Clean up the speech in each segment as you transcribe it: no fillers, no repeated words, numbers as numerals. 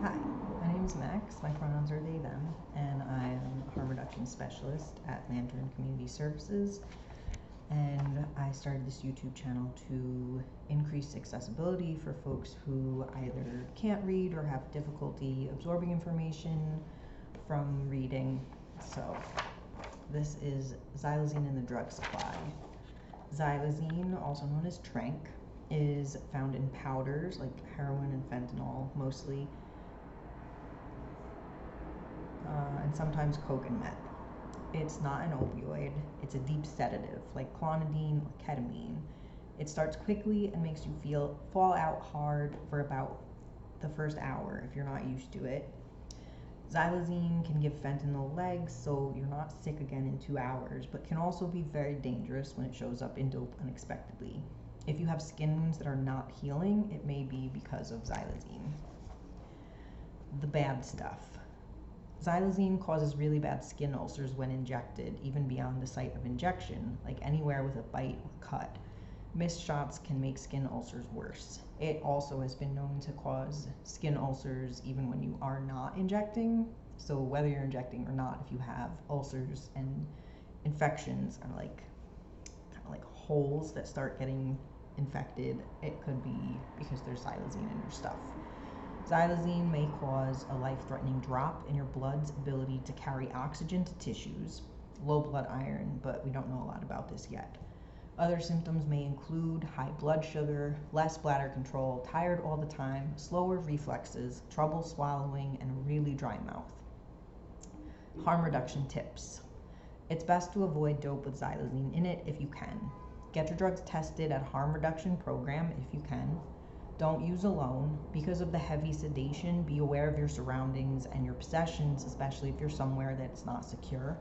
Hi, my name is Max. My pronouns are they, them, and I am a harm reduction specialist at Lantern Community Services. And I started this YouTube channel to increase accessibility for folks who either can't read or have difficulty absorbing information from reading. So, this is xylazine in the drug supply. Xylazine, also known as tranq, is found in powders like heroin and fentanyl mostly, and sometimes coke and meth. It's not an opioid, it's a deep sedative like clonidine or ketamine. It starts quickly and makes you fall out hard for about the first hour if you're not used to it. Xylazine can give fentanyl legs, so you're not sick again in 2 hours, but can also be very dangerous when it shows up in dope unexpectedly. If you have skin wounds that are not healing, it may be because of xylazine. The bad stuff. Xylazine causes really bad skin ulcers when injected, even beyond the site of injection, like anywhere with a bite or cut. Missed shots can make skin ulcers worse. It also has been known to cause skin ulcers even when you are not injecting. So whether you're injecting or not, if you have ulcers and infections are like kind of like holes that start getting infected, it could be because there's xylazine in your stuff. Xylazine may cause a life-threatening drop in your blood's ability to carry oxygen to tissues, low blood iron, but we don't know a lot about this yet. Other symptoms may include high blood sugar, less bladder control, tired all the time, slower reflexes, trouble swallowing, and a really dry mouth. Harm reduction tips. It's best to avoid dope with xylazine in it if you can. Get your drugs tested at a harm reduction program if you can. Don't use alone. Because of the heavy sedation, be aware of your surroundings and your possessions, especially if you're somewhere that's not secure.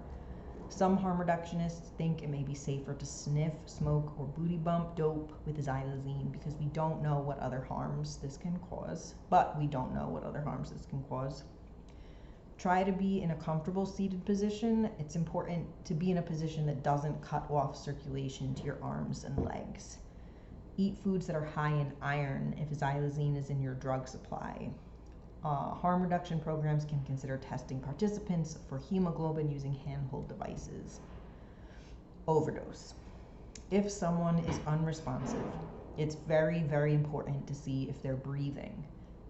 Some harm reductionists think it may be safer to sniff, smoke, or booty bump dope with xylazine because we don't know what other harms this can cause. Try to be in a comfortable seated position. It's important to be in a position that doesn't cut off circulation to your arms and legs. Eat foods that are high in iron if xylazine is in your drug supply. Harm reduction programs can consider testing participants for hemoglobin using handheld devices. Overdose. If someone is unresponsive, it's very, very important to see if they're breathing.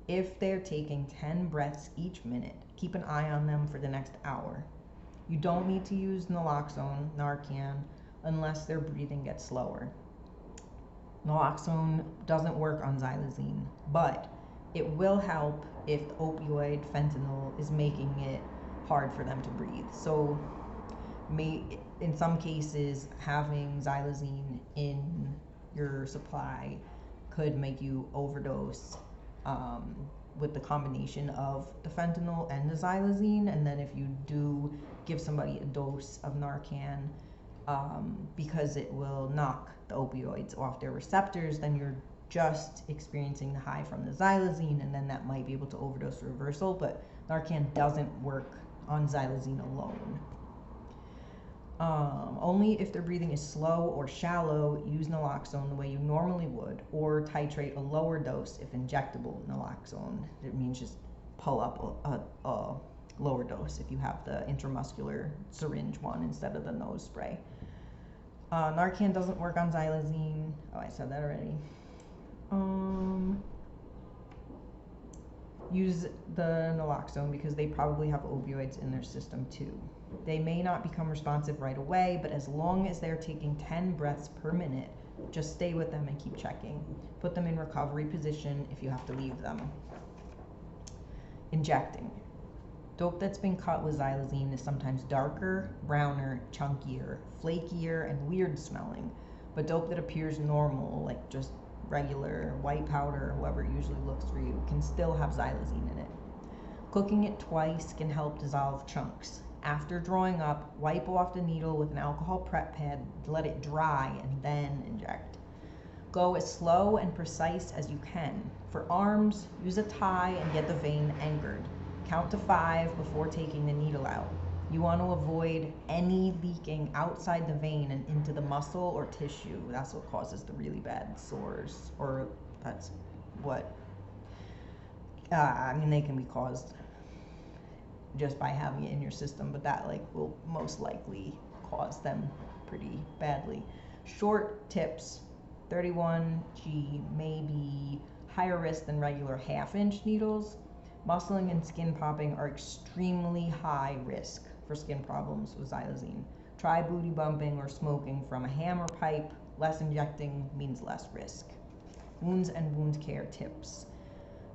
If they're taking 10 breaths each minute, keep an eye on them for the next hour. You don't need to use naloxone, Narcan, unless their breathing gets slower. Naloxone doesn't work on xylazine, but it will help if the opioid fentanyl is making it hard for them to breathe. So in some cases, having xylazine in your supply could make you overdose with the combination of the fentanyl and the xylazine. And then if you do give somebody a dose of Narcan, because it will knock the opioids off their receptors, then you're just experiencing the high from the xylazine, and then that might be able to overdose reversal, but Narcan doesn't work on xylazine alone. Only if their breathing is slow or shallow, use naloxone the way you normally would, or titrate a lower dose if injectable naloxone. It means just pull up a lower dose if you have the intramuscular syringe one instead of the nose spray. Narcan doesn't work on xylazine. Oh, I said that already. Use the naloxone because they probably have opioids in their system too. They may not become responsive right away, but as long as they're taking 10 breaths per minute, just stay with them and keep checking. Put them in recovery position if you have to leave them. Injecting. Dope that's been cut with xylazine is sometimes darker, browner, chunkier, flakier, and weird smelling. But dope that appears normal, like just regular white powder, however it usually looks for you, can still have xylazine in it. Cooking it twice can help dissolve chunks. After drawing up, wipe off the needle with an alcohol prep pad, let it dry, and then inject. Go as slow and precise as you can. For arms, use a tie and get the vein anchored. Count to 5 before taking the needle out. You want to avoid any leaking outside the vein and into the muscle or tissue. That's what causes the really bad sores, or that's what I mean, they can be caused just by having it in your system, but that like will most likely cause them pretty badly. Short tips, 31G may be higher risk than regular half-inch needles. Muscling and skin popping are extremely high risk for skin problems with xylazine. Try booty bumping or smoking from a hammer pipe. Less injecting means less risk. Wounds and wound care tips.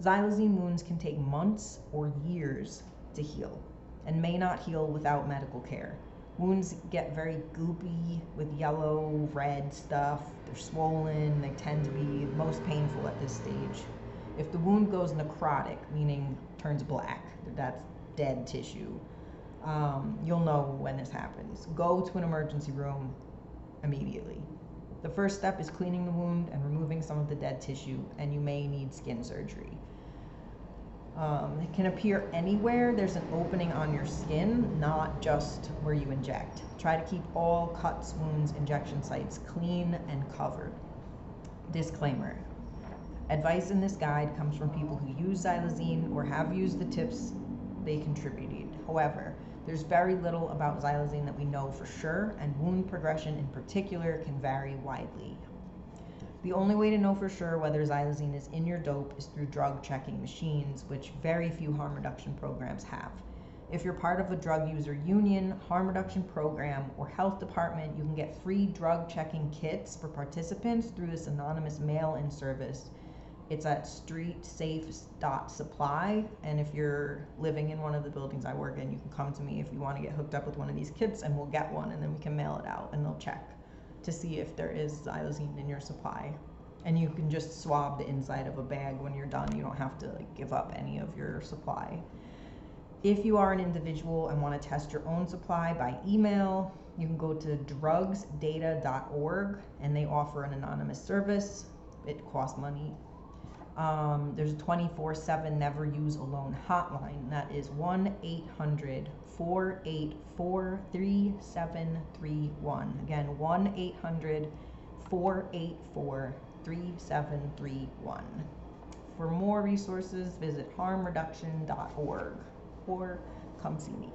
Xylazine wounds can take months or years to heal and may not heal without medical care. Wounds get very goopy with yellow, red stuff. They're swollen. They tend to be most painful at this stage. If the wound goes necrotic, meaning turns black, that's dead tissue, you'll know when this happens. Go to an emergency room immediately. The first step is cleaning the wound and removing some of the dead tissue, and you may need skin surgery. It can appear anywhere there's an opening on your skin, not just where you inject. Try to keep all cuts, wounds, injection sites clean and covered. Disclaimer. Advice in this guide comes from people who use xylazine or have used the tips they contributed. However, there's very little about xylazine that we know for sure, and wound progression in particular can vary widely. The only way to know for sure whether xylazine is in your dope is through drug checking machines, which very few harm reduction programs have. If you're part of a drug user union, harm reduction program, or health department, you can get free drug checking kits for participants through this anonymous mail-in service. It's at streetsafe.supply, and if you're living in one of the buildings I work in, you can come to me if you want to get hooked up with one of these kits, and we'll get one, and then we can mail it out, and they'll check to see if there is xylazine in your supply. And you can just swab the inside of a bag when you're done. You don't have to give up any of your supply. If you are an individual and want to test your own supply by email, you can go to drugsdata.org, and they offer an anonymous service. It costs money. There's a 24/7 Never Use Alone hotline. That is 1-800-484-3731. Again, 1-800-484-3731. For more resources, visit harmreduction.org or come see me.